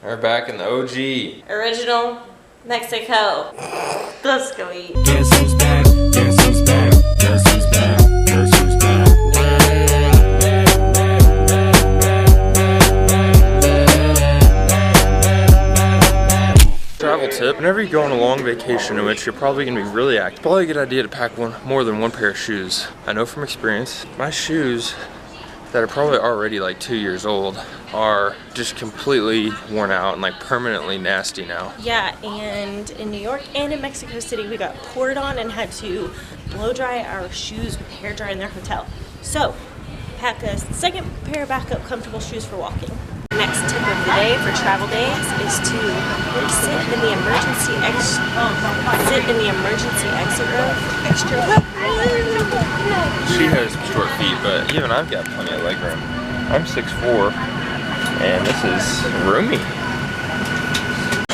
We're back in the OG. Original Mexico. Let's go eat. Guess who's back? Guess who's back? Guess who's back? Guess who's back? Travel tip, whenever you go on a long vacation in which you're probably gonna be really active, probably a good idea to pack more than one pair of shoes. I know from experience, my shoes that are probably already like 2 years old are just completely worn out and like permanently nasty now. Yeah, and in New York and in Mexico City, we got poured on and had to blow dry our shoes with hair dryer in their hotel. So, pack a second pair of backup comfortable shoes for walking. Next tip of the day for travel days is to sit in the emergency exit row for extra help. She has short feet, but even I've got plenty of leg room. I'm 6'4", and this is roomy.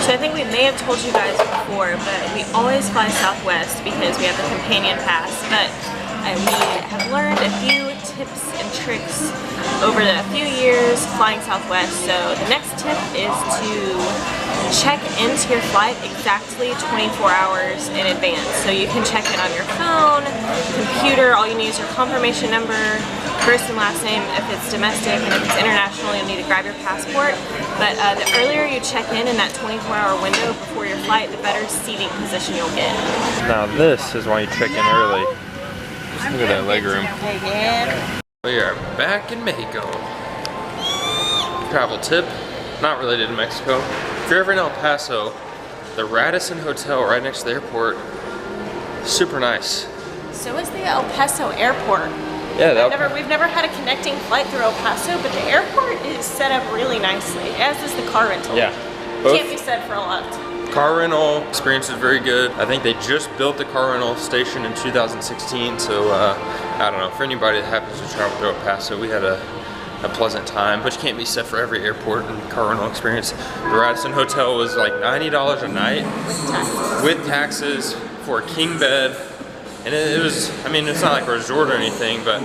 So I think we may have told you guys before, but we always fly Southwest because we have the companion pass. But we have learned a few tips and tricks over a few years flying Southwest. So the next tip is to check into your flight exactly 24 hours in advance. So you can check in on your phone, computer, all you need is your confirmation number, first and last name if it's domestic, and if it's international you'll need to grab your passport. But the earlier you check in that 24-hour window before your flight, the better seating position you'll get. Now this is why you check in early. Just look at that leg room. We are back in Mexico. Travel tip, not related to Mexico. If you're ever in El Paso, the Radisson Hotel right next to the airport, super nice. So is the El Paso airport. Yeah, we've never had a connecting flight through El Paso, but the airport is set up really nicely, as is the car rental. Yeah. Both Can't be said for a lot. car rental experience is very good. I think they just built the car rental station in 2016, so I don't know, for anybody that happens to travel through El Paso, we had a pleasant time, which can't be said for every airport and car rental experience. The Radisson Hotel was like $90 a night with taxes for a king bed, and it was, I mean, it's not like a resort or anything, but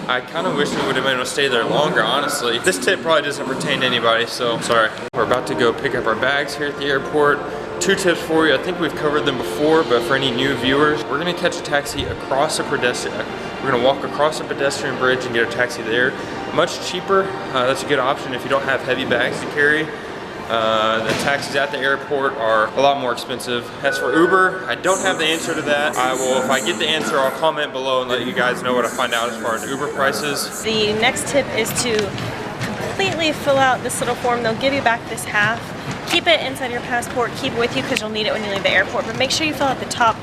I kind of wish we would have been able to stay there longer, honestly. This tip probably doesn't pertain to anybody, so sorry. We're about to go pick up our bags here at the airport. 2 tips for you. I think we've covered them before, but for any new viewers, we're gonna catch a taxi across a pedestrian. We're gonna walk across a pedestrian bridge and get a taxi there. Much cheaper. That's a good option if you don't have heavy bags to carry. The taxis at the airport are a lot more expensive. As for Uber, I don't have the answer to that. I will, if I get the answer, I'll comment below and let you guys know what I find out as far as Uber prices. The next tip is to completely fill out this little form. They'll give you back this half. Keep it inside your passport, keep it with you because you'll need it when you leave the airport, but make sure you fill out the top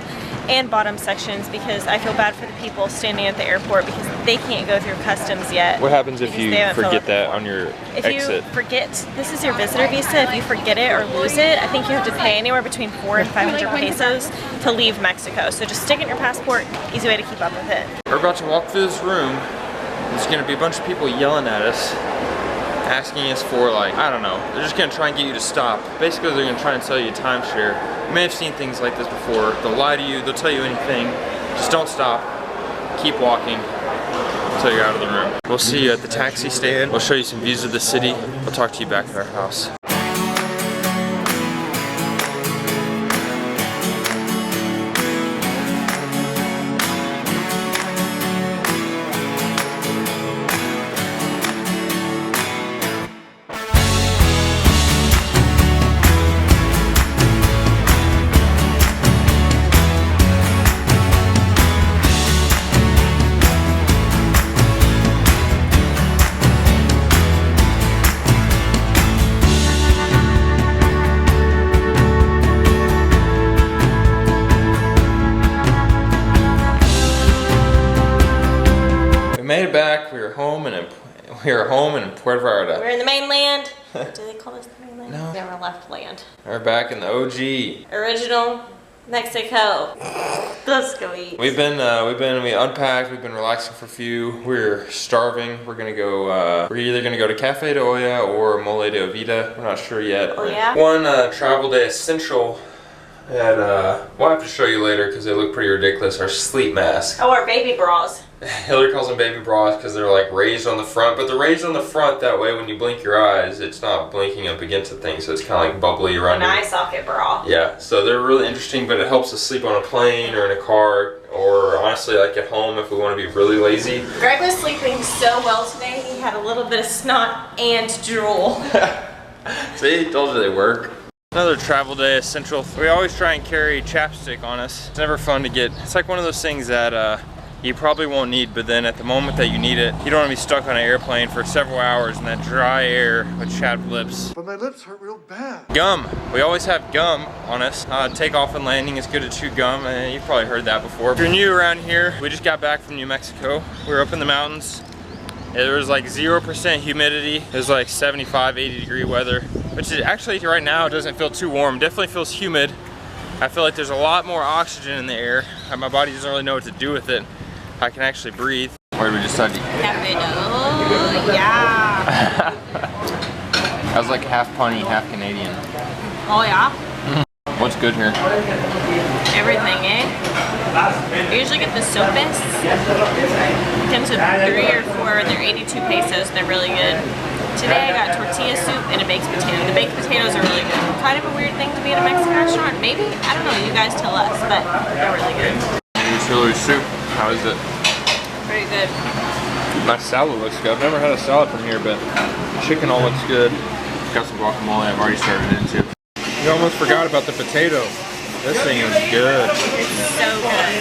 and bottom sections because I feel bad for the people standing at the airport because they can't go through customs yet. What happens if you forget that on your exit? If you forget, this is your visitor visa, if you forget it or lose it, I think you have to pay anywhere between 400 and 500 pesos to leave Mexico. So just stick it in your passport, easy way to keep up with it. We're about to walk through this room. There's gonna be a bunch of people yelling at us, asking us for, like, I don't know, they're just gonna try and get you to stop. Basically, they're gonna try and sell you a timeshare. You may have seen things like this before. They'll lie to you, they'll tell you anything. Just don't stop, keep walking until you're out of the room. We'll see you at the taxi stand. We'll show you some views of the city. We'll talk to you back at our house. Made it back. We were home in Puerto Vallarta. We're in the mainland. Do they call this the mainland? No. Never left land. We're back in the OG. Original Mexico. Let's go eat. We unpacked. We've been relaxing for a few. We're starving. We're gonna go. We're either gonna go to Cafe de Olla or Mole de Ovida. We're not sure yet. Oh yeah. One travel day essential And we'll have to show you later because they look pretty ridiculous. Our sleep masks. Oh, our baby bras. Hillary calls them baby bras because they're like raised on the front, but they're raised on the front that way when you blink your eyes, it's not blinking up against the thing, so it's kind of like bubbly around An eye socket bra. Yeah, so they're really interesting, but it helps us sleep on a plane or in a car, or honestly like at home if we want to be really lazy. Greg was sleeping so well today, he had a little bit of snot and drool. See, told you they work. Another travel day essential. We always try and carry chapstick on us. It's never fun to get. It's like one of those things that you probably won't need, but then at the moment that you need it, you don't want to be stuck on an airplane for several hours in that dry air with chapped lips. But my lips hurt real bad. Gum. We always have gum on us. Takeoff and landing is good to chew gum. You've probably heard that before. If you're new around here, we just got back from New Mexico. We were up in the mountains. There was like 0% humidity. It was like 75, 80 degree weather, which is actually right now it doesn't feel too warm. Definitely feels humid. I feel like there's a lot more oxygen in the air. My body doesn't really know what to do with it. I can actually breathe. Where did we decide to eat? Cafe. Oh, yeah. I was like half Pawnee, half Canadian. Oh, yeah. What's good here? Everything, eh? I usually get the sopes. It comes with 3 or 4 and they're 82 pesos. They're really good. Today I got tortilla soup and a baked potato. The baked potatoes are really good. Kind of a weird thing to be at a Mexican restaurant, maybe? I don't know, you guys tell us, but they're really good. Hillary soup. How is it? Pretty good. My salad looks good. I've never had a salad from here, but chicken all looks good. Got some guacamole I've already started into. You almost forgot about the potato. This thing is good. It's so good.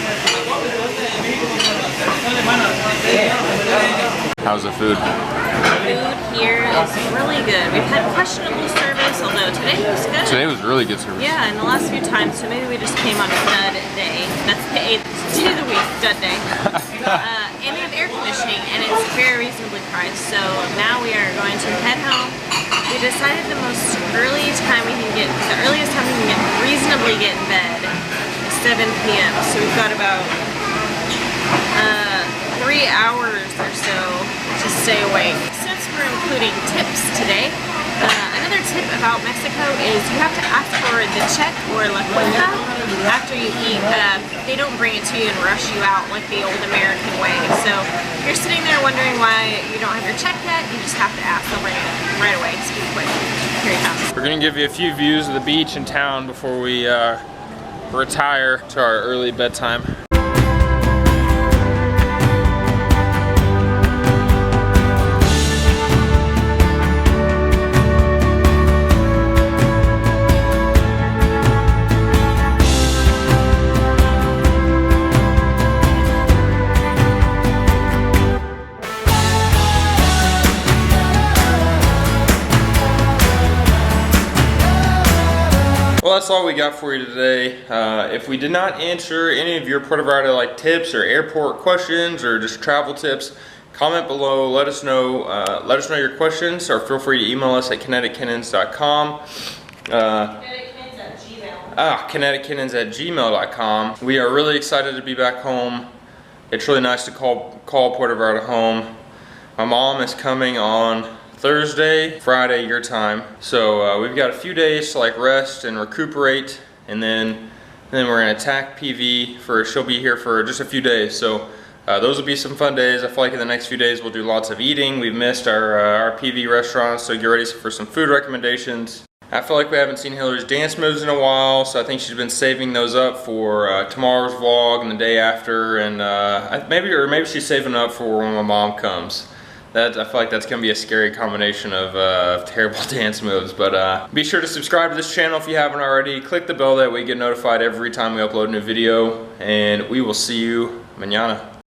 How's the food? Food here is really good. We've had questionable service, although today was good. Today was really good service. Yeah, and the last few times, so maybe we just came on a dud day. That's the 8th day of the week, dud day. And we have air conditioning, and it's very reasonably priced. So now we are going to head home. We decided the earliest time we can reasonably get in bed is 7 p.m. So we've got about 3 hours or so to stay awake. Since we're including tips today, another tip about Mexico is you have to ask for the check or la cuenta after you eat. They don't bring it to you and rush you out like the old American way. So if you're sitting there wondering why you don't have your check yet, you just have to ask. They'll bring it right away. Just be quick. Here it comes. We're gonna give you a few views of the beach in town before we retire to our early bedtime. Well, that's all we got for you today. If we did not answer any of your Puerto Vallarta like tips or airport questions or just travel tips, comment below. Let us know your questions, or feel free to email us at kinetickittens.com. kinetickittens@gmail.com. We are really excited to be back home. It's really nice to call Puerto Vallarta home. My mom is coming on Thursday, Friday, your time. So we've got a few days to like rest and recuperate, and then we're gonna attack PV she'll be here for just a few days. So those will be some fun days. I feel like in the next few days we'll do lots of eating. We've missed our PV restaurants, so get ready for some food recommendations. I feel like we haven't seen Hillary's dance moves in a while, so I think she's been saving those up for tomorrow's vlog and the day after, and maybe she's saving up for when my mom comes. I feel like that's going to be a scary combination of terrible dance moves. But be sure to subscribe to this channel if you haven't already. Click the bell, that way you get notified every time we upload a new video. And we will see you mañana.